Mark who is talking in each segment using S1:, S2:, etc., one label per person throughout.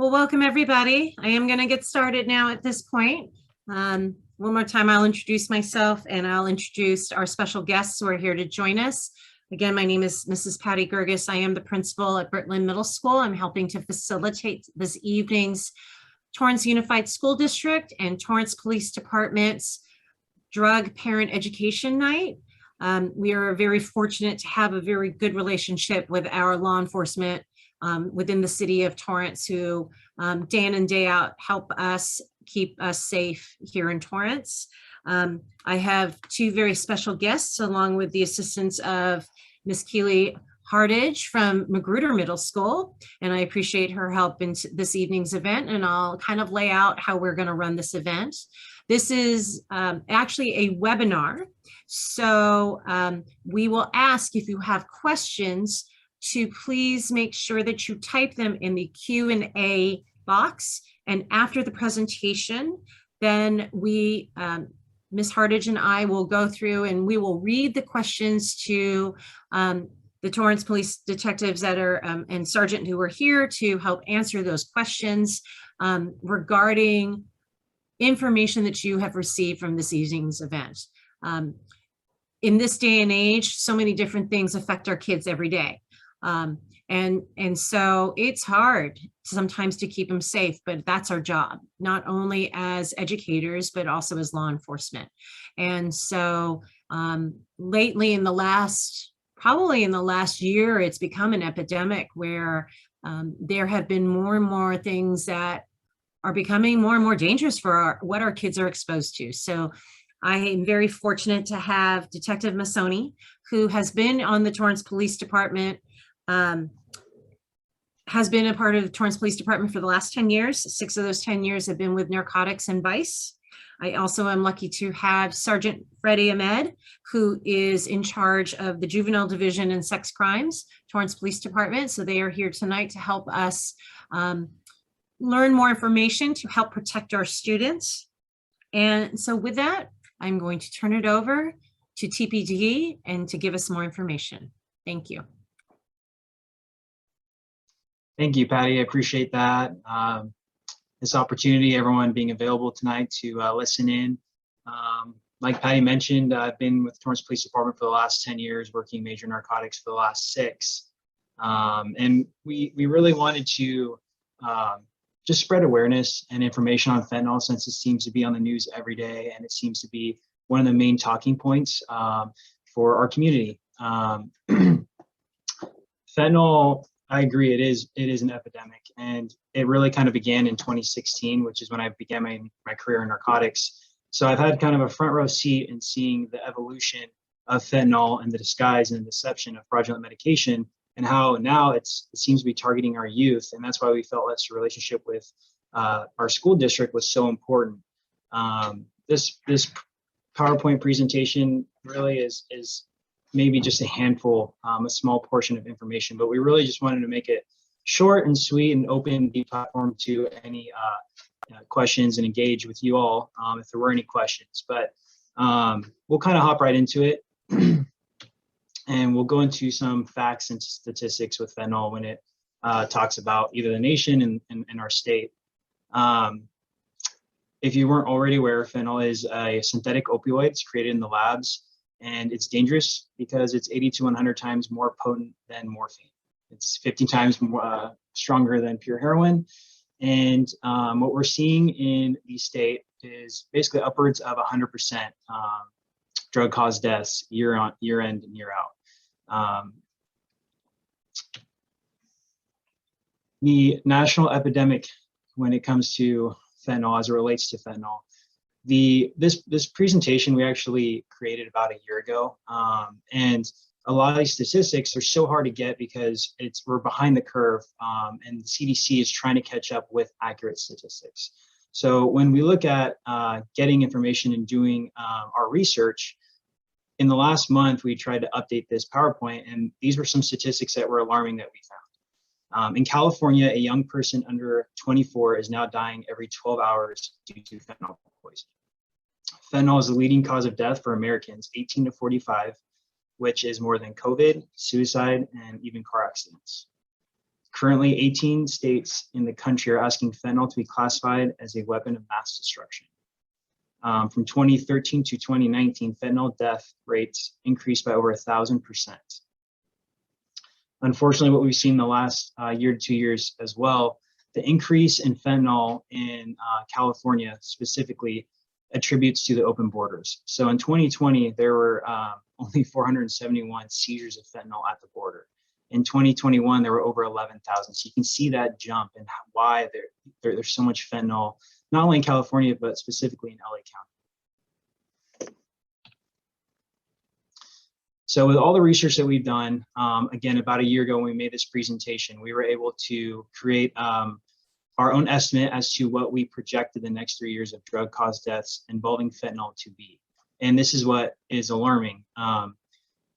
S1: Well, welcome everybody. I am going to get started now at this point. One more time, I'll introduce myself and I'll introduce our special guests who are here to join us. Again, my name is Mrs. Patty Gerges. I am the principal at Britland Middle School. I'm helping to facilitate this evening's Torrance Unified School District and Torrance Police Department's Drug Parent Education Night. We are very fortunate to have a very good relationship with our law enforcement within the city of Torrance, who day in and day out help us keep us safe here in Torrance. I have two very special guests, along with the assistance of Ms. Keely Hardage from Magruder Middle School, and I appreciate her help in this evening's event, and I'll kind of lay out how we're going to run this event. This is actually a webinar, so we will ask if you have questions to please make sure that you type them in the Q&A box. And after the presentation, then we, Ms. Hardage and I will go through and we will read the questions to the Torrance police detectives that are and sergeant who are here to help answer those questions regarding information that you have received from this evening's event. In this day and age, so many different things affect our kids every day. And so it's hard sometimes to keep them safe, but that's our job, not only as educators, but also as law enforcement. And so lately probably in the last year, it's become an epidemic where there have been more and more things that are becoming more and more dangerous for what our kids are exposed to. So I am very fortunate to have Detective Masoni, who has been on the Torrance Police Department, has been a part of the Torrance Police Department for the last 10 years. 6 of those 10 years have been with narcotics and vice. I also am lucky to have Sergeant Freddie Ahmed, who is in charge of the Juvenile Division and Sex Crimes, Torrance Police Department. So they are here tonight to help us learn more information to help protect our students. And so with that, I'm going to turn it over to TPD and to give us more information. Thank you.
S2: Thank you, Patty. I appreciate that. This opportunity, everyone being available tonight to listen in. Like Patty mentioned, I've been with Torrance Police Department for the last 10 years, working major narcotics for the last 6. And we really wanted to just spread awareness and information on fentanyl, since it seems to be on the news every day, and it seems to be one of the main talking points for our community. Fentanyl, I agree, it is an epidemic, and it really kind of began in 2016, which is when I began my career in narcotics. So I've had kind of a front row seat in seeing the evolution of fentanyl and the disguise and the deception of fraudulent medication, and how now it seems to be targeting our youth. And that's why we felt that the relationship with our school district was so important. This PowerPoint presentation really is maybe just a handful, a small portion of information, but we really just wanted to make it short and sweet and open the platform to any questions and engage with you all if there were any questions. But we'll kind of hop right into it. And we'll go into some facts and statistics with fentanyl when it talks about either the nation and our state. If you weren't already aware, fentanyl is a synthetic opioid. It's created in the labs, and it's dangerous because it's 80 to 100 times more potent than morphine. It's 50 times more, stronger than pure heroin. And what we're seeing in the state is basically upwards of 100% drug-caused deaths year in and year out. The national epidemic when it comes to fentanyl, as it relates to fentanyl, this presentation we actually created about a year ago, and a lot of these statistics are so hard to get because we're behind the curve, and the CDC is trying to catch up with accurate statistics. So when we look at getting information and doing our research, in the last month we tried to update this PowerPoint, and these were some statistics that were alarming that we found. In California, a young person under 24 is now dying every 12 hours due to fentanyl poisoning. Fentanyl is the leading cause of death for Americans 18 to 45, which is more than COVID, suicide, and even car accidents. Currently, 18 states in the country are asking fentanyl to be classified as a weapon of mass destruction. From 2013 to 2019, fentanyl death rates increased by over 1,000%. Unfortunately, what we've seen the last year to 2 years as well, the increase in fentanyl in California specifically attributes to the open borders. So in 2020, there were only 471 seizures of fentanyl at the border. In 2021, there were over 11,000. So you can see that jump and why there's so much fentanyl, not only in California, but specifically in LA County. So with all the research that we've done, again, about a year ago when we made this presentation, we were able to create our own estimate as to what we projected the next 3 years of drug-caused deaths involving fentanyl to be. And this is what is alarming.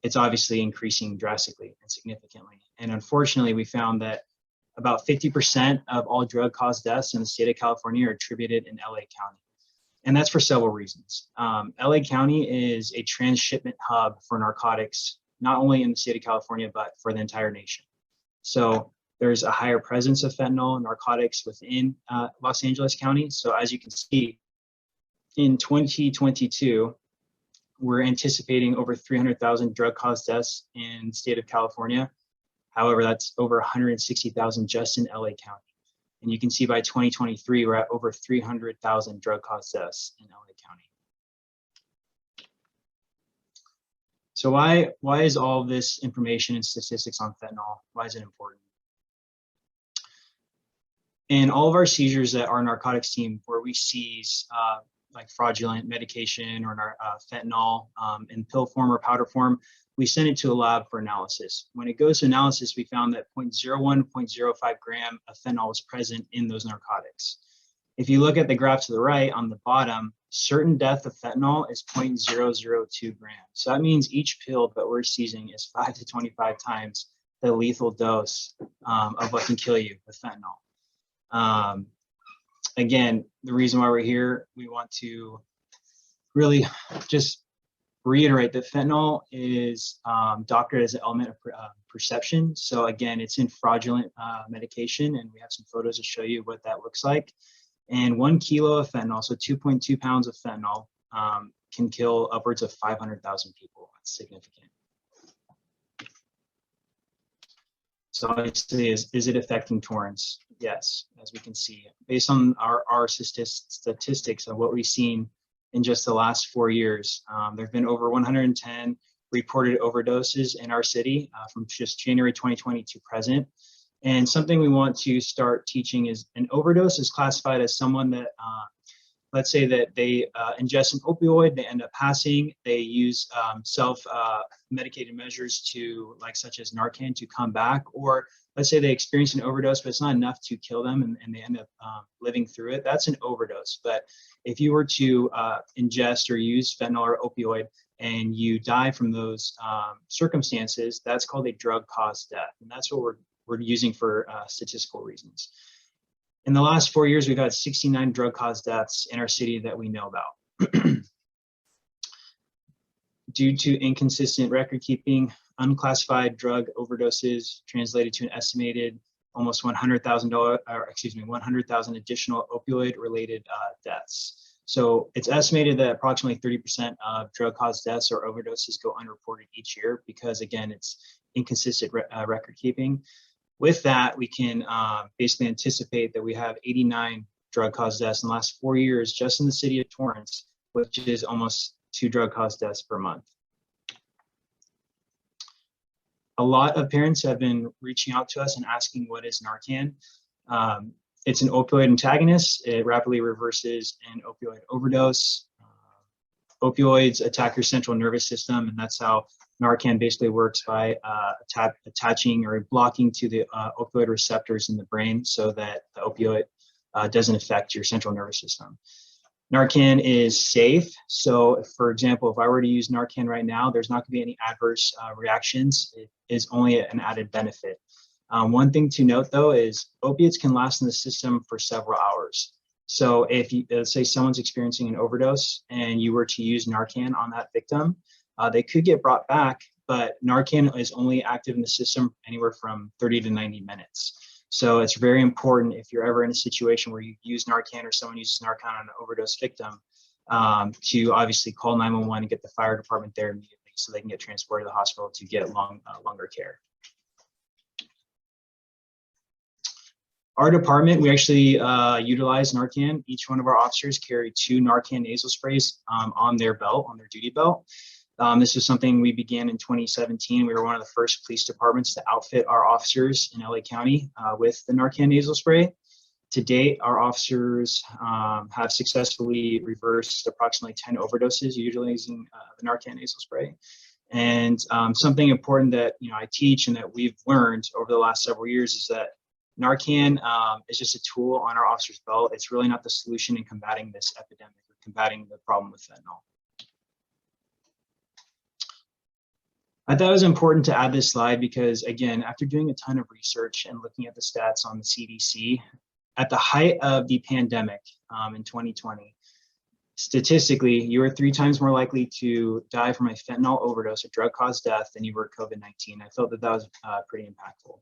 S2: It's obviously increasing drastically and significantly. And unfortunately, we found that about 50% of all drug-caused deaths in the state of California are attributed in LA County. And that's for several reasons. LA County is a transshipment hub for narcotics, not only in the state of California, but for the entire nation. So there's a higher presence of fentanyl and narcotics within Los Angeles County. So as you can see, in 2022, we're anticipating over 300,000 drug-caused deaths in the state of California. However, that's over 160,000 just in LA County. And you can see by 2023, we're at over 300,000 drug-caused deaths in LA County. So why is all this information and statistics on fentanyl, why is it important? In all of our seizures that our narcotics team, where we seize like fraudulent medication or fentanyl in pill form or powder form, we send it to a lab for analysis. When it goes to analysis, we found that 0.01, 0.05 gram of fentanyl was present in those narcotics. If you look at the graph to the right on the bottom, certain death of fentanyl is 0.002 grams. So that means each pill that we're seizing is 5 to 25 times the lethal dose of what can kill you with fentanyl. Again, the reason why we're here, we want to really just reiterate that fentanyl is doctored as an element of perception. So again, it's in fraudulent medication, and we have some photos to show you what that looks like. And 1 kilo of fentanyl, so 2.2 pounds of fentanyl, can kill upwards of 500,000 people. That's significant. So obviously, is it affecting Torrance? Yes, as we can see. Based on our statistics of what we've seen in just the last 4 years, there have been over 110 reported overdoses in our city from just January 2020 to present. And something we want to start teaching is an overdose is classified as someone that, let's say that they ingest an opioid, they end up passing, they use self-medicated measures to, like such as Narcan, to come back, or let's say they experience an overdose, but it's not enough to kill them and they end up living through it. That's an overdose. But if you were to ingest or use fentanyl or opioid and you die from those circumstances, that's called a drug-caused death. And that's what we're using for statistical reasons. In the last 4 years, we've had 69 drug-caused deaths in our city that we know about. Due to inconsistent record keeping, unclassified drug overdoses translated to an estimated almost $100,000 additional opioid-related deaths. So it's estimated that approximately 30% of drug-caused deaths or overdoses go unreported each year because, again, it's inconsistent record keeping. With that, we can basically anticipate that we have 89 drug-caused deaths in the last 4 years just in the city of Torrance, which is almost 2 drug-caused deaths per month. A lot of parents have been reaching out to us and asking, what is Narcan? It's an opioid antagonist. It rapidly reverses an opioid overdose. Opioids attack your central nervous system, and that's how Narcan basically works, by attaching or blocking to the opioid receptors in the brain so that the opioid doesn't affect your central nervous system. Narcan is safe. So for example, if I were to use Narcan right now, there's not going to be any adverse reactions. It is only an added benefit. One thing to note though is opiates can last in the system for several hours. So if you, let's say someone's experiencing an overdose and you were to use Narcan on that victim, they could get brought back but Narcan is only active in the system anywhere from 30 to 90 minutes. So it's very important if you're ever in a situation where you use Narcan or someone uses Narcan on an overdose victim, to obviously call 911 and get the fire department there immediately so they can get transported to the hospital to get longer care. Our department, we actually utilize Narcan. Each one of our officers carry 2 Narcan nasal sprays on their belt, on their duty belt. This is something we began in 2017. We were one of the first police departments to outfit our officers in LA County with the Narcan nasal spray. To date, our officers have successfully reversed approximately 10 overdoses utilizing the Narcan nasal spray. And something important that I teach and that we've learned over the last several years is that Narcan is just a tool on our officers' belt. It's really not the solution in combating this epidemic or combating the problem with fentanyl. I thought it was important to add this slide because, again, after doing a ton of research and looking at the stats on the CDC, at the height of the pandemic in 2020, statistically, you were 3 times more likely to die from a fentanyl overdose, a drug-caused death, than you were COVID-19. I felt that that was pretty impactful.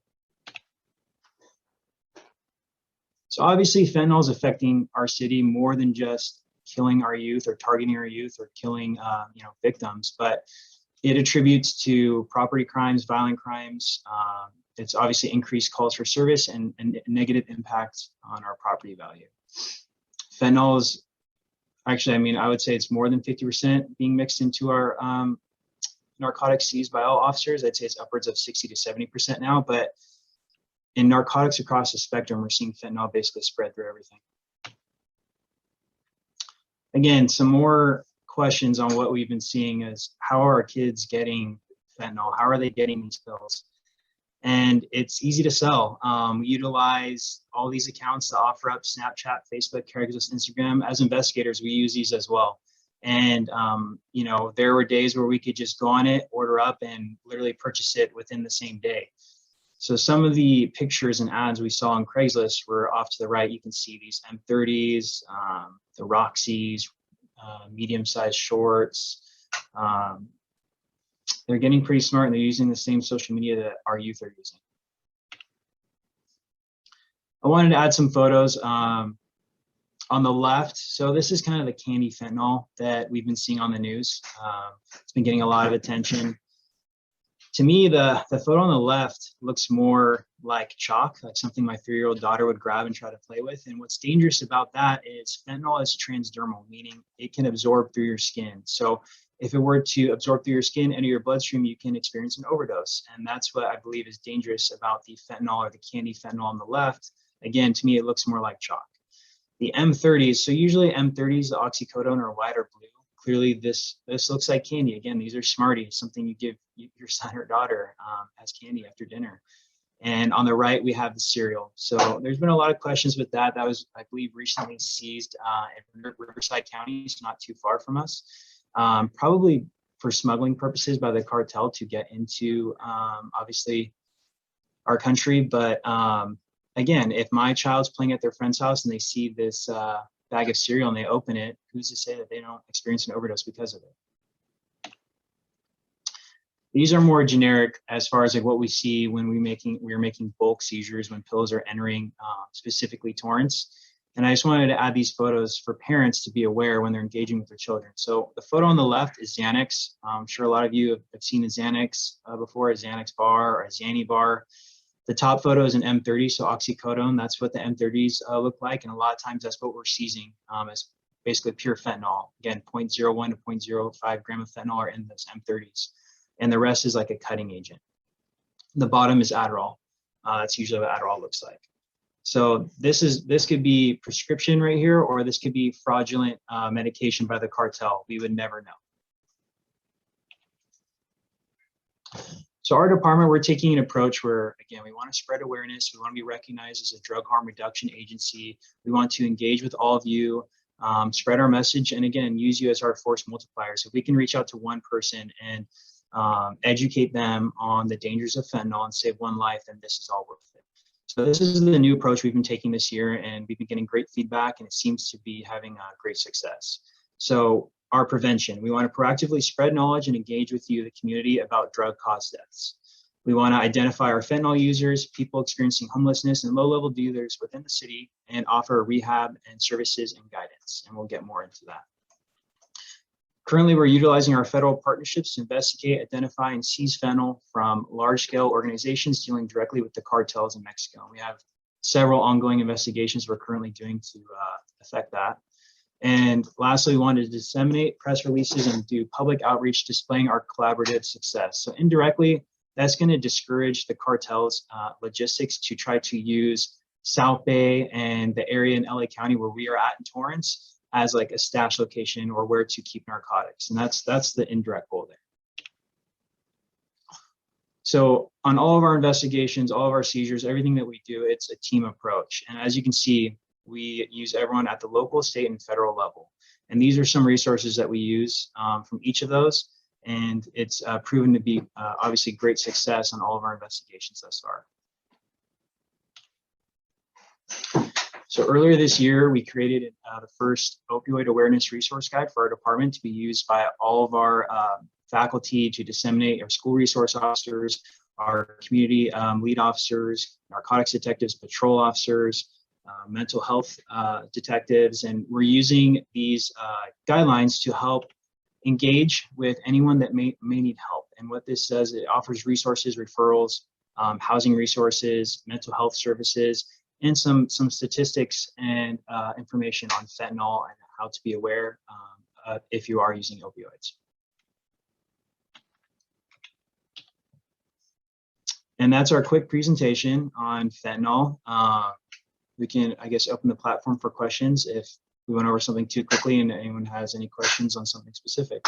S2: So obviously, fentanyl is affecting our city more than just killing our youth or targeting our youth or killing victims, but it attributes to property crimes, violent crimes. It's obviously increased calls for service and negative impact on our property value. Fentanyl is actually, I would say it's more than 50% being mixed into our narcotics seized by all officers. I'd say it's upwards of 60 to 70% now, but in narcotics across the spectrum, we're seeing fentanyl basically spread through everything. Again, some more questions on what we've been seeing is how are our kids getting fentanyl? How are they getting these pills? And it's easy to sell. We utilize all these accounts to offer up Snapchat, Facebook, Craigslist, Instagram. As investigators, we use these as well. And, there were days where we could just go on it, order up, and literally purchase it within the same day. So some of the pictures and ads we saw on Craigslist were off to the right. You can see these M30s, the Roxys, medium-sized shorts. They're getting pretty smart and they're using the same social media that our youth are using. I wanted to add some photos on the left. So this is kind of the candy fentanyl that we've been seeing on the news. It's been getting a lot of attention. To me, the photo on the left looks more like chalk, like something my 3-year-old daughter would grab and try to play with. And what's dangerous about that is fentanyl is transdermal, meaning it can absorb through your skin. So if it were to absorb through your skin, enter your bloodstream, you can experience an overdose. And that's what I believe is dangerous about the fentanyl or the candy fentanyl on the left. Again, to me, it looks more like chalk. The M30s, so usually M30s, the oxycodone, are white or blue. Clearly, this looks like candy. Again, these are Smarties, something you give your son or daughter as candy after dinner. And on the right, we have the cereal. So there's been a lot of questions with that. That was, I believe, recently seized in Riverside County, so not too far from us. Probably for smuggling purposes by the cartel to get into, obviously, our country. But again, if my child's playing at their friend's house and they see this bag of cereal and they open it, who's to say that they don't experience an overdose because of it? These are more generic as far as like what we see when we're making bulk seizures when pills are entering specifically Torrance. And I just wanted to add these photos for parents to be aware when they're engaging with their children. So the photo on the left is Xanax. I'm sure a lot of you have seen a Xanax before, a Xanax bar or a Xanny bar. The top photo is an M30, so oxycodone. That's what the M30s look like. And a lot of times that's what we're seizing as basically pure fentanyl. Again, 0.01 to 0.05 gram of fentanyl are in those M30s. And the rest is like a cutting agent. The bottom is Adderall. That's usually what Adderall looks like. So this could be prescription right here, or this could be fraudulent medication by the cartel. We would never know. So our department, we're taking an approach where, again, we want to spread awareness. We want to be recognized as a drug harm reduction agency. We want to engage with all of you, spread our message, and again, use you as our force multiplier. So if we can reach out to one person and educate them on the dangers of fentanyl and save one life, then this is all worth it. So this is the new approach we've been taking this year, and we've been getting great feedback, and it seems to be having great success. So our prevention. We want to proactively spread knowledge and engage with you, the community, about drug-caused deaths. We want to identify our fentanyl users, people experiencing homelessness, and low-level dealers within the city, and offer rehab and services and guidance. And we'll get more into that. Currently, we're utilizing our federal partnerships to investigate, identify, and seize fentanyl from large-scale organizations dealing directly with the cartels in Mexico. We have several ongoing investigations we're currently doing to affect that. And lastly, we wanted to disseminate press releases and do public outreach displaying our collaborative success. So indirectly, that's going to discourage the cartels' logistics to try to use South Bay and the area in LA County where we are at in Torrance as like a stash location or where to keep narcotics. And that's the indirect goal there. So on all of our investigations, all of our seizures, everything that we do, it's a team approach. And as you can see, we use everyone at the local, state, and federal level. And these are some resources that we use from each of those. And it's proven to be obviously great success on all of our investigations thus far. So earlier this year, we created the first opioid awareness resource guide for our department to be used by all of our faculty to disseminate, our school resource officers, our community lead officers, narcotics detectives, patrol officers, mental health detectives. And we're using these guidelines to help engage with anyone that may need help. And what this does, it offers resources, referrals, housing resources, mental health services, and some statistics and information on fentanyl and how to be aware if you are using opioids. And that's our quick presentation on fentanyl. We can, I guess, open the platform for questions if we went over something too quickly and anyone has any questions on something specific.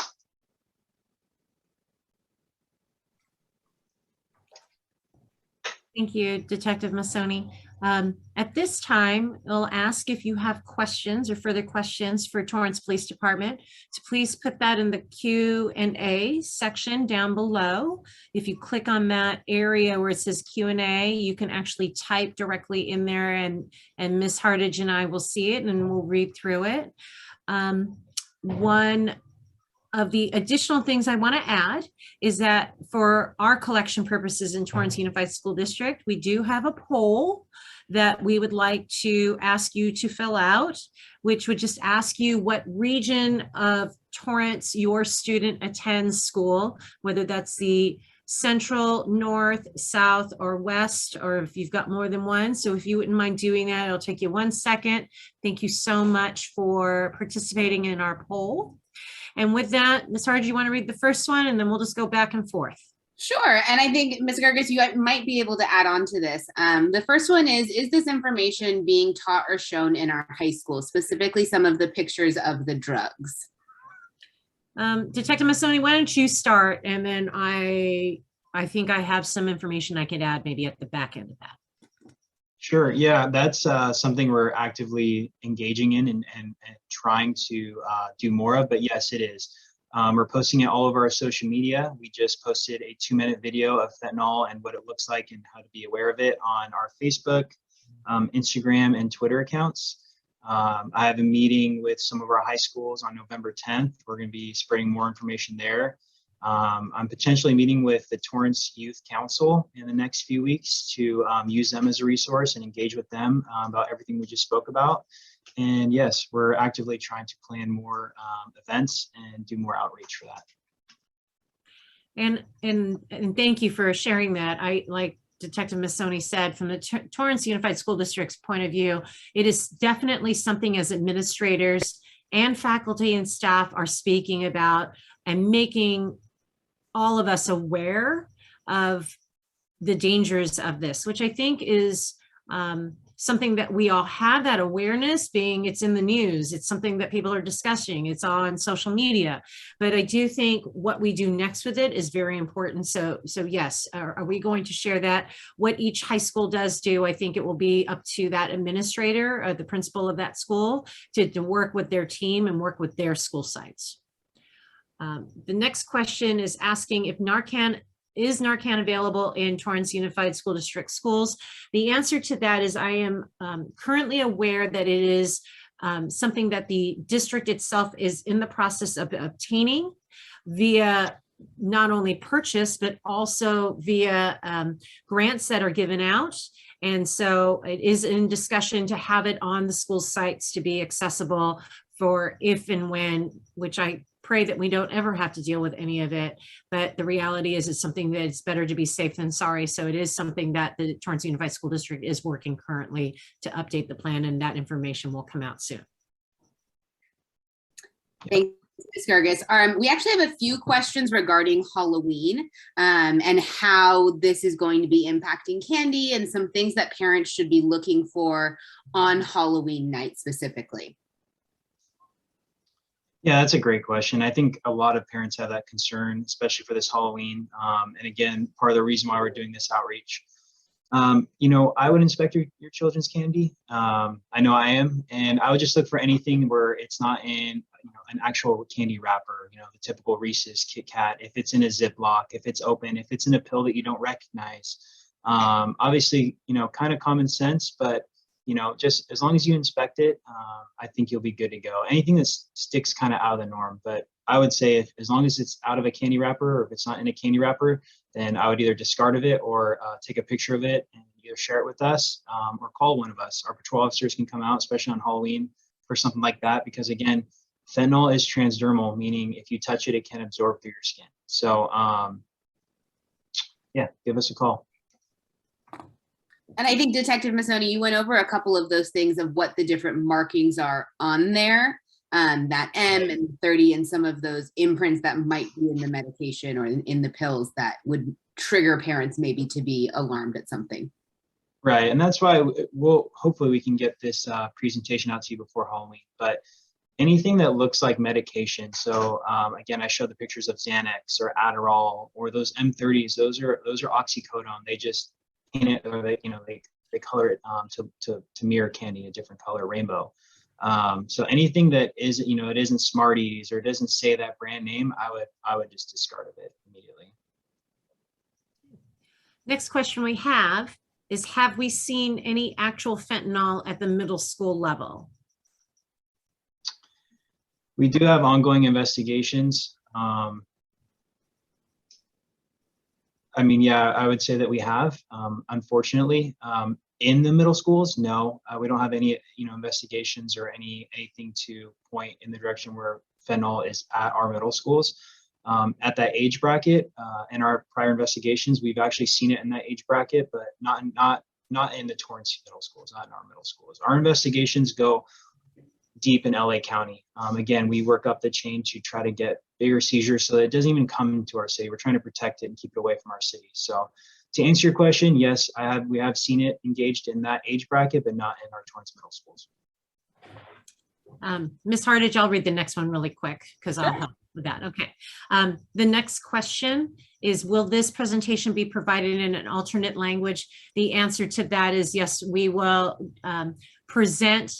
S1: Thank you, Detective Masoni. At this time, I'll ask if you have questions or further questions for Torrance Police Department to please put that in the Q&A section down below. If you click on that area where it says Q&A, you can actually type directly in there and Ms. Hartage and I will see it and we'll read through it. One of the additional things I want to add is that for our collection purposes in Torrance Unified School District, we do have a poll that we would like to ask you to fill out, which would just ask you what region of Torrance your student attends school, whether that's the central, north, south, or west, or if you've got more than one. So if you wouldn't mind doing that, it'll take you 1 second. Thank you so much for participating in our poll. And with that, Ms. Hardige, you want to read the first one, and then we'll just go back and forth.
S3: Sure. And I think, Ms. Gerges, you might be able to add on to this. The first one is this information being taught or shown in our high school, specifically some of the pictures of the drugs?
S1: Detective Masoni, why don't you start? And then I think I have some information I could add maybe at the back end of that.
S2: Sure. Yeah, that's something we're actively engaging in and trying to do more of. But yes, it is. We're posting it all over our social media. We just posted a 2-minute video of fentanyl and what it looks like and how to be aware of it on our Facebook, Instagram, and Twitter accounts. I have a meeting with some of our high schools on November 10th. We're going to be spreading more information there. I'm potentially meeting with the Torrance Youth Council in the next few weeks to use them as a resource and engage with them about everything we just spoke about. And yes, we're actively trying to plan more events and do more outreach for that.
S1: And thank you for sharing that. I, like Detective Masoni said, from the Torrance Unified School District's point of view, it is definitely something as administrators and faculty and staff are speaking about and making all of us aware of the dangers of this, which I think is something that we all have that awareness, being it's in the news, it's something that people are discussing, it's on social media. But I do think what we do next with it is very important. So yes, are we going to share that? What each high school does do, I think it will be up to that administrator or the principal of that school to work with their team and work with their school sites. The next question is asking if is Narcan available in Torrance Unified School District schools? The answer to that is I am currently aware that it is something that the district itself is in the process of obtaining via not only purchase, but also via grants that are given out. And so it is in discussion to have it on the school sites to be accessible for if and when, which I pray that we don't ever have to deal with any of it. But the reality is it's something that it's better to be safe than sorry. So it is something that the Torrance Unified School District is working currently to update the plan, and that information will come out soon.
S3: Thanks, Ms. Gerges. We actually have a few questions regarding Halloween and how this is going to be impacting candy and some things that parents should be looking for on Halloween night specifically.
S2: Yeah, that's a great question. I think a lot of parents have that concern, especially for this Halloween. And again, part of the reason why we're doing this outreach. You know, I would inspect your children's candy. I know I am, and I would just look for anything where it's not in an actual candy wrapper, the typical Reese's, Kit Kat, if it's in a Ziploc, if it's open, if it's in a pill that you don't recognize. Obviously, kind of common sense, but just as long as you inspect it, I think you'll be good to go. Anything that sticks kind of out of the norm, but I would say as long as it's out of a candy wrapper, or if it's not in a candy wrapper, then I would either discard of it or take a picture of it and either share it with us or call one of us. Our patrol officers can come out, especially on Halloween, for something like that, because again, fentanyl is transdermal, meaning if you touch it, it can absorb through your skin. So yeah, give us a call.
S3: And I think Detective Massoni, you went over a couple of those things of what the different markings are on there, that M and 30 and some of those imprints that might be in the medication or in the pills that would trigger parents maybe to be alarmed at something.
S2: Right, and that's why hopefully we can get this presentation out to you before Halloween, but anything that looks like medication. So again, I showed the pictures of Xanax or Adderall or those M30s, those are oxycodone. They just paint it, or they color it to mirror candy, a different color, rainbow. So anything that is, it isn't Smarties or it doesn't say that brand name, I would just discard of it immediately.
S1: Next question we have is, have we seen any actual fentanyl at the middle school level?
S2: We do have ongoing investigations. I mean, yeah, I would say that we have, unfortunately. In the middle schools, no, we don't have any, investigations or anything to point in the direction where fentanyl is at our middle schools. At that age bracket, in our prior investigations, we've actually seen it in that age bracket, but not in the Torrance middle schools, not in our middle schools. Our investigations go deep in LA County. Again, we work up the chain to try to get bigger seizures so that it doesn't even come into our city. We're trying to protect it and keep it away from our city. So to answer your question, yes, we have seen it engaged in that age bracket, but not in our Torrance middle schools.
S1: Ms. Hardage, I'll read the next one really quick because I'll help with that. Okay. The next question is, will this presentation be provided in an alternate language? The answer to that is yes, we will present.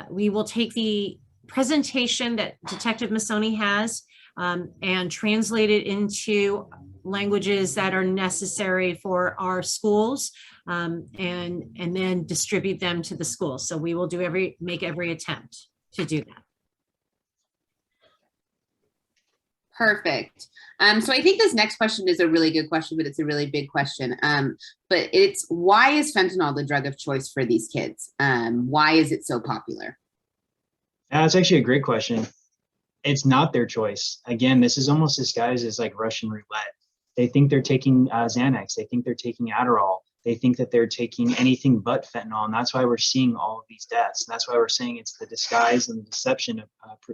S1: We will take the presentation that Detective Massoni has and translate it into languages that are necessary for our schools and then distribute them to the schools. So we will make every attempt to do that.
S3: Perfect. So I think this next question is a really good question, but it's a really big question. But it's, why is fentanyl the drug of choice for these kids? Why is it so popular?
S2: That's actually a great question. It's not their choice. Again, this is almost disguised as like Russian roulette. They think they're taking Xanax. They think they're taking Adderall. They think that they're taking anything but fentanyl. And that's why we're seeing all of these deaths. And that's why we're saying it's the disguise and the deception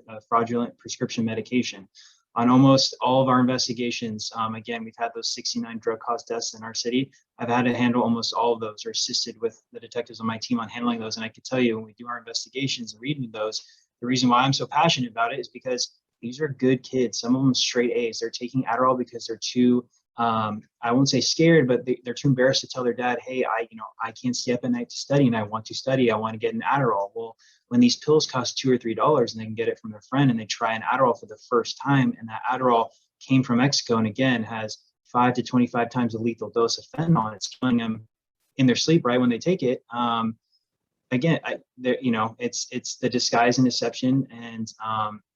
S2: of fraudulent prescription medication. On almost all of our investigations, again, we've had those 69 drug cause deaths in our city. I've had to handle almost all of those, or assisted with the detectives on my team on handling those. And I can tell you, when we do our investigations and reading those, the reason why I'm so passionate about it is because these are good kids. Some of them straight A's. They're taking Adderall because they're too, I won't say scared, but they're too embarrassed to tell their dad, hey, I can't stay up at night to study, and I want to study. I want to get an Adderall. Well, when these pills cost $2 or $3 and they can get it from their friend, and they try an Adderall for the first time, and that Adderall came from Mexico and again has 5 to 25 times the lethal dose of fentanyl, and it's killing them in their sleep right when they take it. again, it's the disguise and deception. And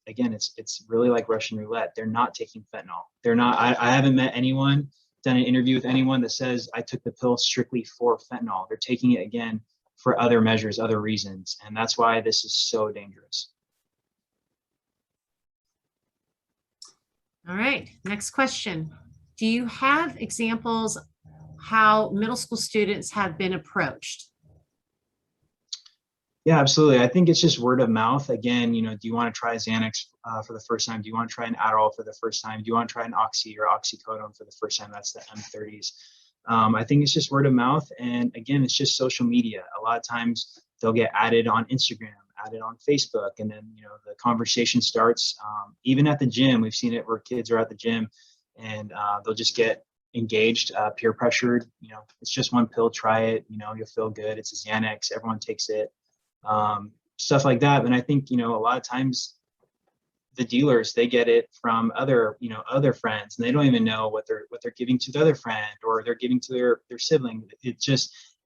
S2: again, it's really like Russian roulette. They're not taking fentanyl. They're not. I haven't met anyone, done an interview with anyone that says I took the pill strictly for fentanyl. They're taking it again for other measures, other reasons, and that's why this is so dangerous.
S1: All right, next question. Do you have examples how middle school students have been approached?
S2: Yeah, absolutely. I think it's just word of mouth. Again, do you want to try Xanax for the first time? Do you want to try an Adderall for the first time? Do you want to try an Oxy or oxycodone for the first time? That's the M30s. I think it's just word of mouth. And again, it's just social media. A lot of times they'll get added on Instagram, added on Facebook, and then, the conversation starts. Even at the gym, we've seen it where kids are at the gym and they'll just get engaged, peer pressured. It's just one pill, try it, you'll feel good. It's a Xanax, everyone takes it. Stuff like that. And I think, a lot of times the dealers, they get it from other friends, and they don't even know what they're giving to the other friend, or they're giving to their sibling. It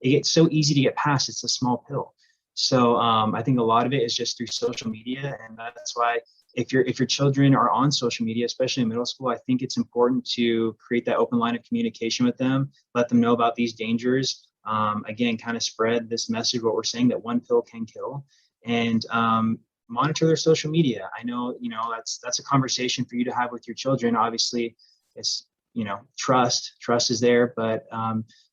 S2: gets so easy to get past. It's a small pill. So I think a lot of it is just through social media. And that's why if your children are on social media, especially in middle school, I think it's important to create that open line of communication with them, let them know about these dangers. Again, kind of spread this message, what we're saying, that one pill can kill, and monitor their social media. I know, that's a conversation for you to have with your children. Obviously, it's, trust is there, but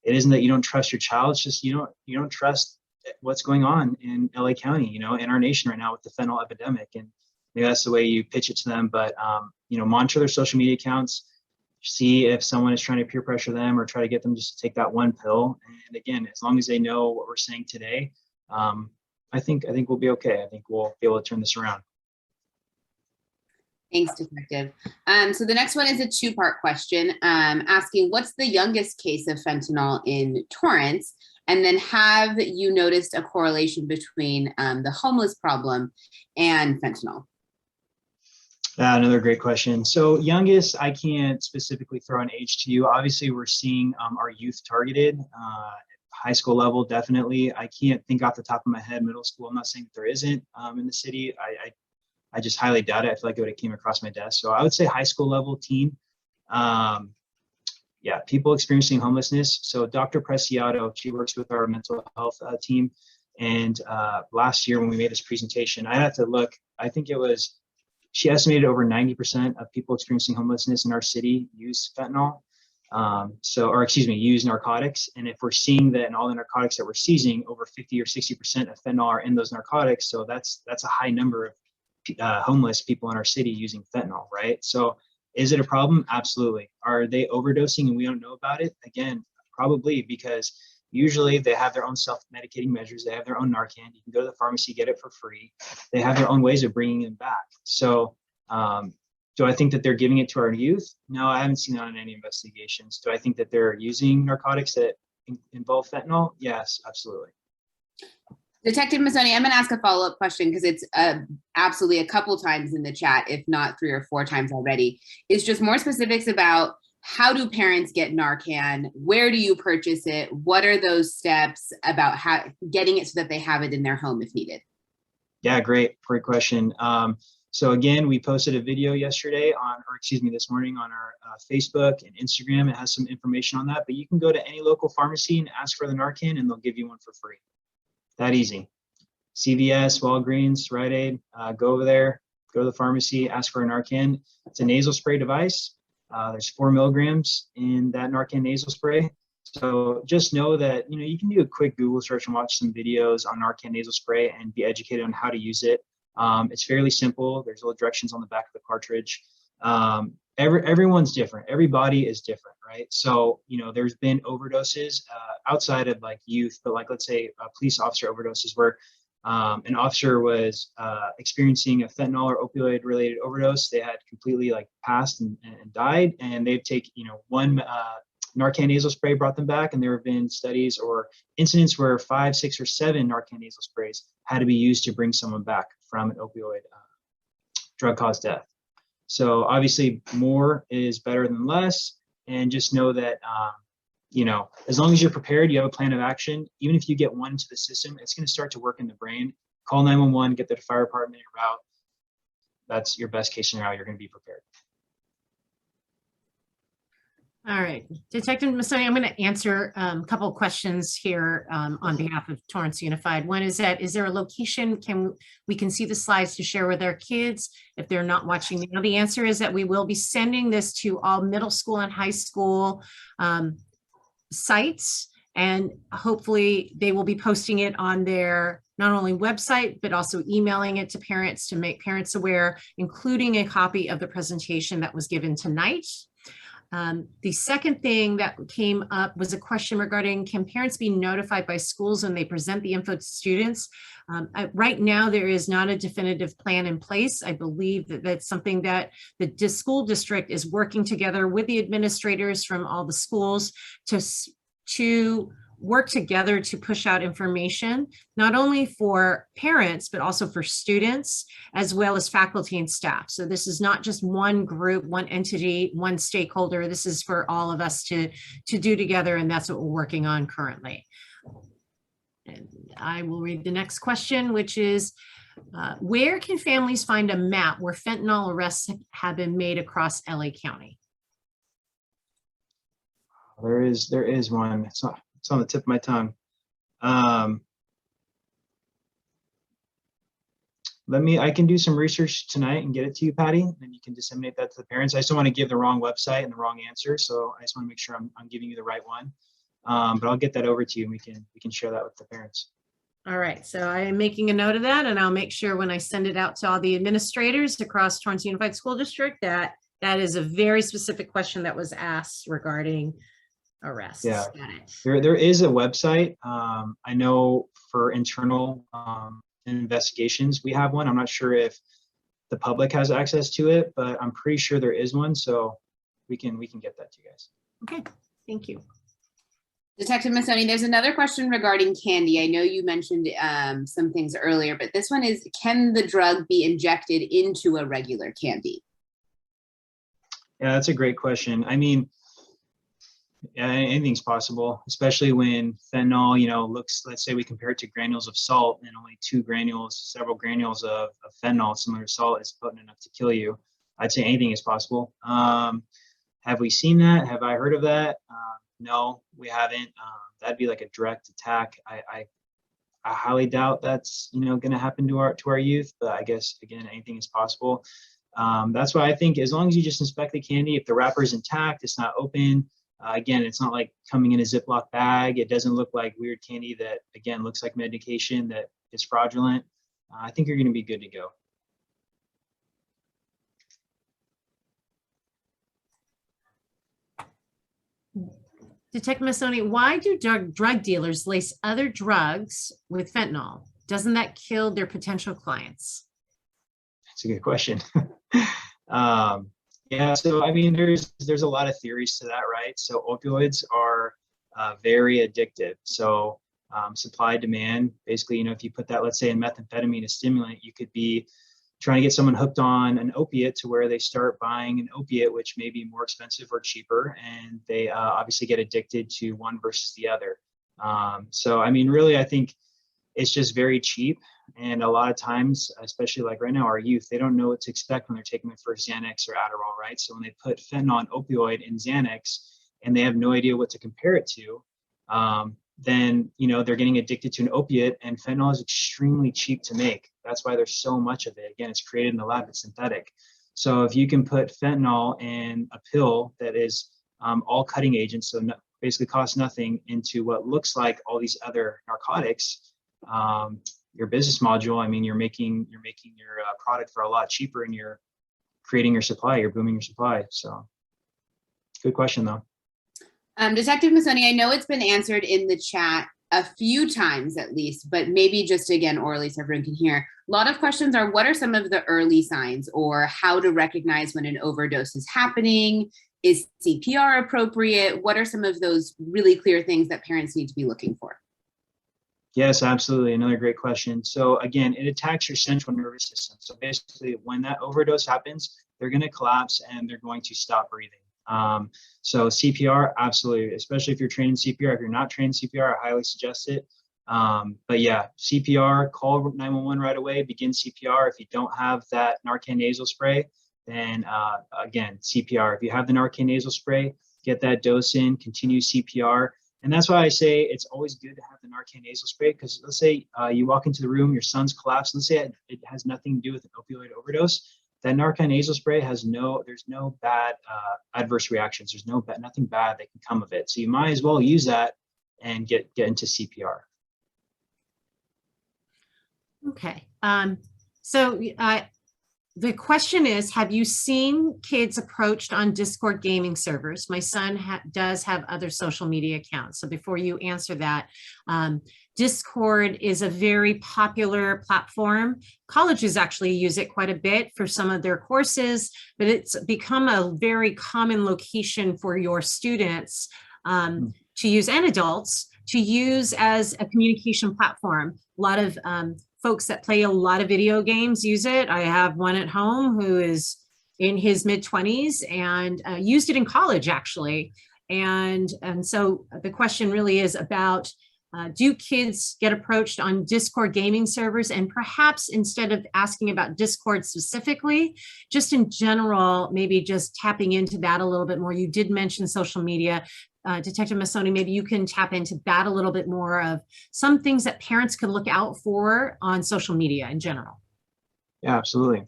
S2: it isn't that you don't trust your child. It's just, you don't trust what's going on in LA County, in our nation right now with the fentanyl epidemic. And maybe that's the way you pitch it to them, but, monitor their social media accounts. See if someone is trying to peer pressure them or try to get them just to take that one pill. And again, as long as they know what we're saying today, I think we'll be okay. I think we'll be able to turn this around.
S3: Thanks, Detective. So the next one is a two-part question, asking what's the youngest case of fentanyl in Torrance? And then have you noticed a correlation between the homeless problem and fentanyl?
S2: Another great question. So youngest, I can't specifically throw an age to you. Obviously, we're seeing our youth targeted, high school level, definitely. I can't think off the top of my head, middle school. I'm not saying that there isn't in the city. I just highly doubt it. I feel like it would have came across my desk. So I would say high school level teen. Yeah, people experiencing homelessness. So Dr. Preciado, she works with our mental health team. And last year when we made this presentation, I had to look, I think it was, she estimated over 90% of people experiencing homelessness in our city use fentanyl. Use narcotics. And if we're seeing that in all the narcotics that we're seizing, over 50 or 60% of fentanyl are in those narcotics. So that's a high number of homeless people in our city using fentanyl, right? So is it a problem? Absolutely. Are they overdosing and we don't know about it? Again, probably, because usually they have their own self-medicating measures. They have their own Narcan. You can go to the pharmacy, get it for free. They have their own ways of bringing it back. So do I think that they're giving it to our youth? No, I haven't seen that in any investigations. Do I think that they're using narcotics that involve fentanyl? Yes, absolutely.
S3: Detective Mazzoni, I'm going to ask a follow-up question because it's absolutely a couple times in the chat, if not 3 or 4 times already. It's just more specifics about how do parents get Narcan? Where do you purchase it? What are those steps about how getting it so that they have it in their home if needed?
S2: Yeah, great question. So again, we posted a video yesterday this morning on our Facebook and Instagram. It has some information on that, but you can go to any local pharmacy and ask for the Narcan and they'll give you one for free. That easy. CVS, Walgreens, Rite Aid, go over there, go to the pharmacy, ask for a Narcan. It's a nasal spray device. There's 4 milligrams in that Narcan nasal spray. So just know that, you can do a quick Google search and watch some videos on Narcan nasal spray and be educated on how to use it. It's fairly simple. There's little directions on the back of the cartridge. Everyone's different. Everybody is different, right? So, there's been overdoses outside of like youth, but like, let's say police officer overdoses where an officer was experiencing a fentanyl or opioid related overdose. They had completely passed and died, and they'd take, one Narcan nasal spray brought them back. And there have been studies or incidents where 5, 6, or 7 Narcan nasal sprays had to be used to bring someone back from an opioid drug-caused death. So obviously more is better than less, and just know that as long as you're prepared, you have a plan of action, even if you get one into the system, it's going to start to work in the brain. Call 911, get the fire department en route. That's your best case scenario. You're going to be prepared.
S1: All right, Detective Masoni, I'm going to answer a couple of questions here on behalf of Torrance Unified. One is that, is there a location we can see the slides to share with our kids if they're not watching now? The answer is that we will be sending this to all middle school and high school sites, and hopefully they will be posting it on their not only website, but also emailing it to parents to make parents aware, including a copy of the presentation that was given tonight. The second thing that came up was a question regarding, can parents be notified by schools when they present the info to students? Right now, there is not a definitive plan in place. I believe that that's something that the school district is working together with the administrators from all the schools to work together to push out information, not only for parents, but also for students, as well as faculty and staff. So this is not just one group, one entity, one stakeholder. This is for all of us to do together, and that's what we're working on currently. And I will read the next question, which is, where can families find a map where fentanyl arrests have been made across LA County?
S2: There is one. It's on the tip of my tongue. I can do some research tonight and get it to you, Patty, and you can disseminate that to the parents. I just don't want to give the wrong website and the wrong answer, so I just want to make sure I'm giving you the right one. But I'll get that over to you, and we can share that with the parents.
S1: All right, so I am making a note of that, and I'll make sure when I send it out to all the administrators across Torrance Unified School District that is a very specific question that was asked regarding arrests.
S2: Yeah, there is a website. I know for internal investigations, we have one. I'm not sure if the public has access to it, but I'm pretty sure there is one. So we can get that to you guys.
S1: Okay, thank you.
S3: Detective Masoni, there's another question regarding candy. I know you mentioned some things earlier, but this one is, can the drug be injected into a regular candy?
S2: Yeah, that's a great question. I mean, yeah, anything's possible, especially when fentanyl, looks, let's say we compare it to granules of salt, and only several granules of fentanyl, similar to salt, is potent enough to kill you. I'd say anything is possible. Have we seen that? Have I heard of that? No, we haven't. That'd be like a direct attack. I highly doubt that's, going to happen to our youth, but I guess, again, anything is possible. That's why I think as long as you just inspect the candy, if the wrapper is intact, it's not open, again, it's not like coming in a Ziploc bag. It doesn't look like weird candy that, again, looks like medication that is fraudulent. I think you're going to be good to go.
S1: Detective Masoni, why do drug dealers lace other drugs with fentanyl? Doesn't that kill their potential clients?
S2: That's a good question. Yeah, so I mean, there's a lot of theories to that, right? So opioids are very addictive. So supply demand, basically, if you put that, let's say, in methamphetamine, a stimulant, you could be trying to get someone hooked on an opiate to where they start buying an opiate, which may be more expensive or cheaper, and they obviously get addicted to one versus the other. So I mean, really, I think it's just very cheap. And a lot of times, especially like right now, our youth, they don't know what to expect when they're taking their first Xanax or Adderall, right? So when they put fentanyl and opioid in Xanax and they have no idea what to compare it to, then, they're getting addicted to an opiate, and fentanyl is extremely cheap to make. That's why there's so much of it. Again, it's created in the lab, it's synthetic. So if you can put fentanyl in a pill that is all cutting agents, so basically costs nothing, into what looks like all these other narcotics, your business module, I mean, you're making your product for a lot cheaper, and you're creating your supply, you're booming your supply. So good question though.
S3: Detective Masoni, I know it's been answered in the chat a few times at least, but maybe just again orally so everyone can hear. A lot of questions are, what are some of the early signs, or how to recognize when an overdose is happening? Is CPR appropriate? What are some of those really clear things that parents need to be looking for?
S2: Yes, absolutely. Another great question. So again, it attacks your central nervous system. So basically, when that overdose happens, they're going to collapse and they're going to stop breathing. So CPR, absolutely, especially if you're trained in CPR. If you're not trained in CPR, I highly suggest it. But yeah, CPR, call 911 right away, begin CPR. If you don't have that Narcan nasal spray, then again, CPR. If you have the Narcan nasal spray, get that dose in, continue CPR. And that's why I say it's always good to have the Narcan nasal spray, because let's say you walk into the room, your son's collapsed, let's say it has nothing to do with an opioid overdose. That Narcan nasal spray there's no bad adverse reactions. There's nothing bad that can come of it. So you might as well use that and get into CPR.
S1: Okay. So the question is, have you seen kids approached on Discord gaming servers? My son does have other social media accounts. So before you answer that, Discord is a very popular platform. Colleges actually use it quite a bit for some of their courses, but it's become a very common location for your students to use, and adults to use as a communication platform. A lot of folks that play a lot of video games use it. I have one at home who is in his mid-20s and used it in college, actually. And so the question really is about, do kids get approached on Discord gaming servers? And perhaps instead of asking about Discord specifically, just in general, maybe just tapping into that a little bit more. You did mention social media. Detective Massoni, maybe you can tap into that a little bit more, of some things that parents could look out for on social media in general.
S2: Yeah, absolutely.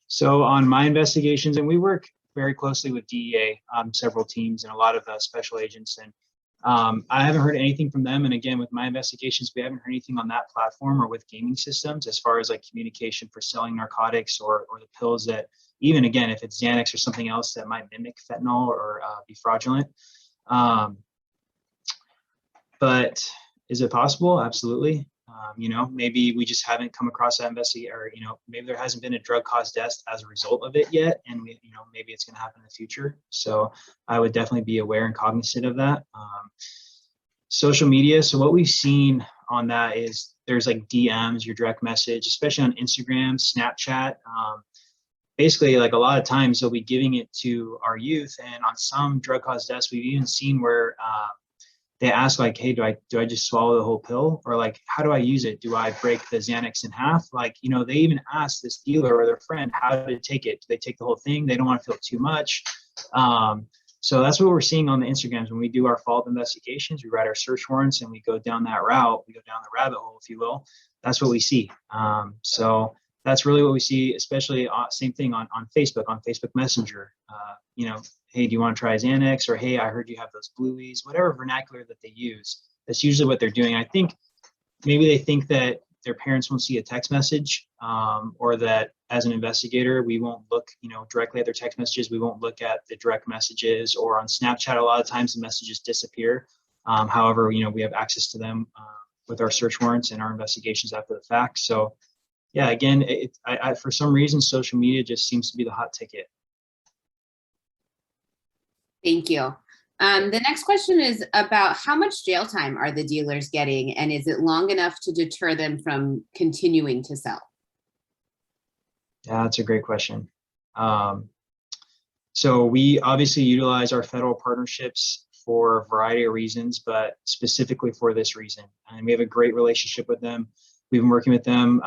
S2: So on my investigations, and we work very closely with DEA, several teams and a lot of special agents, and I haven't heard anything from them. And again, with my investigations, we haven't heard anything on that platform or with gaming systems as far as like communication for selling narcotics or the pills that, even again, if it's Xanax or something else that might mimic fentanyl or be fraudulent. But is it possible? Absolutely. Maybe we just haven't come across that investigator, or, maybe there hasn't been a drug caused death as a result of it yet. And maybe it's going to happen in the future. So I would definitely be aware and cognizant of that. Social media. So what we've seen on that is there's like DMs, your direct message, especially on Instagram, Snapchat. Basically, like a lot of times they'll be giving it to our youth, and on some drug caused deaths, we've even seen where they ask like, hey, do I just swallow the whole pill, or like, how do I use it? Do I break the Xanax in half? Like, they even ask this dealer or their friend how to take it. Do they take the whole thing? They don't want to feel too much. So that's what we're seeing on the Instagrams. When we do our follow-up investigations, we write our search warrants and we go down that route. We go down the rabbit hole, if you will. That's what we see. So that's really what we see, especially same thing on Facebook Messenger. Hey, do you want to try Xanax? Or, hey, I heard you have those blueies, whatever vernacular that they use. That's usually what they're doing. I think maybe they think that their parents won't see a text message, or that as an investigator, we won't look, directly at their text messages. We won't look at the direct messages, or on Snapchat, a lot of times the messages disappear. However, we have access to them with our search warrants and our investigations after the fact. So yeah, again, for some reason, social media just seems to be the hot ticket.
S3: Thank you. The next question is about how much jail time are the dealers getting, and is it long enough to deter them from continuing to sell?
S2: Yeah, that's a great question. So we obviously utilize our federal partnerships for a variety of reasons, but specifically for this reason. And we have a great relationship with them. We've been working with them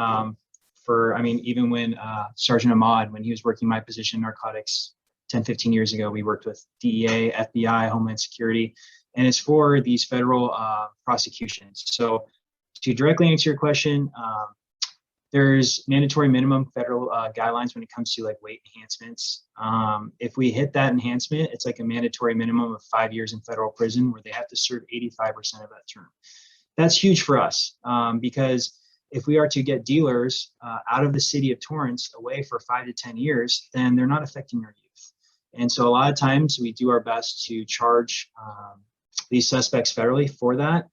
S2: even when Sergeant Ahmad, when he was working my position in narcotics 10, 15 years ago, we worked with DEA, FBI, Homeland Security, and it's for these federal prosecutions. So to directly answer your question, there's mandatory minimum federal guidelines when it comes to like weight enhancements. If we hit that enhancement, it's like a mandatory minimum of 5 years in federal prison, where they have to serve 85% of that term. That's huge for us, because if we are to get dealers out of the city of Torrance away for 5 to 10 years, then they're not affecting our youth. And so a lot of times we do our best to charge these suspects federally for that.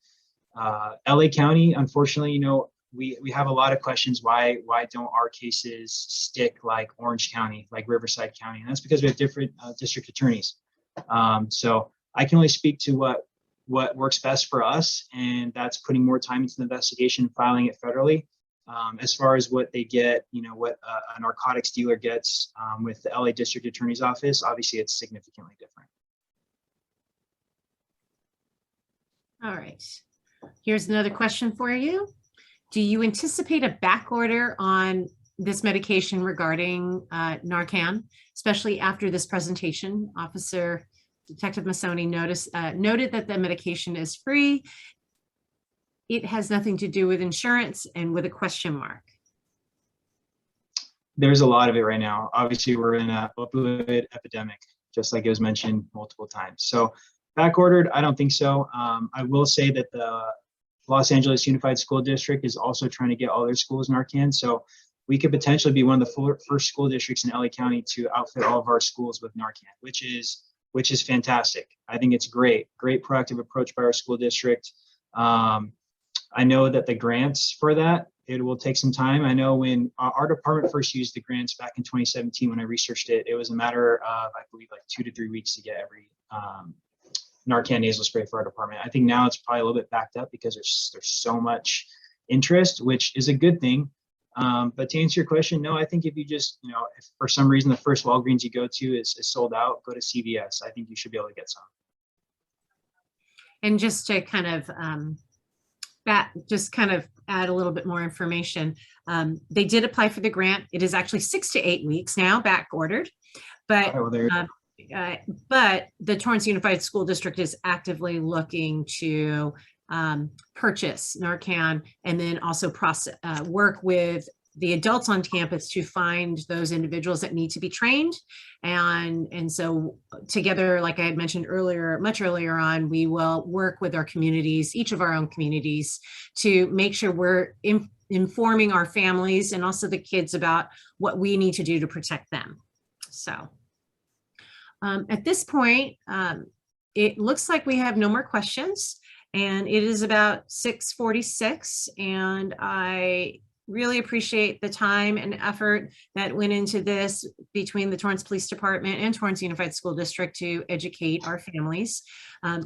S2: LA County, unfortunately, we have a lot of questions. Why don't our cases stick like Orange County, like Riverside County? And that's because we have different district attorneys. So I can only speak to what works best for us, and that's putting more time into the investigation, filing it federally. As far as what they get, what a narcotics dealer gets with the LA District Attorney's Office, obviously it's significantly different.
S1: All right. Here's another question for you. Do you anticipate a back order on this medication regarding Narcan, especially after this presentation? Officer Detective Masoni noted that the medication is free. It has nothing to do with insurance and with a question mark.
S2: There's a lot of it right now. Obviously, we're in a opioid epidemic, just like it was mentioned multiple times. So back ordered, I don't think so. I will say that the Los Angeles Unified School District is also trying to get all their schools Narcan. So we could potentially be one of the first school districts in LA County to outfit all of our schools with Narcan, which is fantastic. I think it's great proactive approach by our school district. I know that the grants for that, it will take some time. I know when our department first used the grants back in 2017, when I researched it, it was a matter of, I believe, like 2 to 3 weeks to get every Narcan nasal spray for our department. I think now it's probably a little bit backed up because there's so much interest, which is a good thing. But to answer your question, no, I think if you just, if for some reason the first Walgreens you go to is sold out, go to CVS. I think you should be able to get some.
S1: And just to kind of add a little bit more information. They did apply for the grant. It is actually 6 to 8 weeks now, back ordered, but the Torrance Unified School District is actively looking to purchase Narcan and then also work with the adults on campus to find those individuals that need to be trained. And so together, like I had mentioned earlier, much earlier on, we will work with our communities, each of our own communities, to make sure we're informing our families and also the kids about what we need to do to protect them. So at this point, it looks like we have no more questions, and it is about 6:46, and I really appreciate the time and effort that went into this between the Torrance Police Department and Torrance Unified School District to educate our families.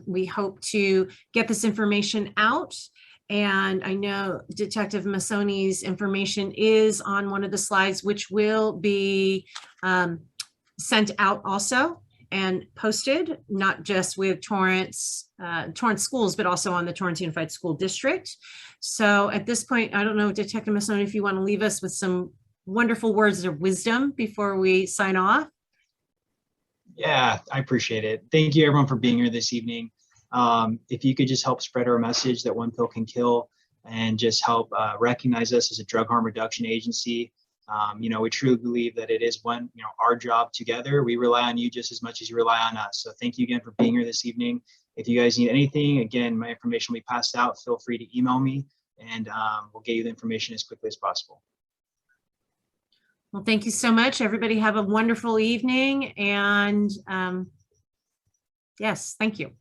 S1: We hope to get this information out, and I know Detective Masoni's information is on one of the slides, which will be sent out also and posted, not just with Torrance schools, but also on the Torrance Unified School District. So at this point, I don't know, Detective Masoni, if you want to leave us with some wonderful words of wisdom before we sign off.
S2: Yeah, I appreciate it. Thank you everyone for being here this evening. If you could just help spread our message that one pill can kill, and just help recognize us as a drug harm reduction agency. We truly believe that it is our job together. We rely on you just as much as you rely on us. So thank you again for being here this evening. If you guys need anything, again, my information will be passed out. Feel free to email me, and we'll get you the information as quickly as possible.
S1: Well, thank you so much. Everybody have a wonderful evening. And yes, thank you.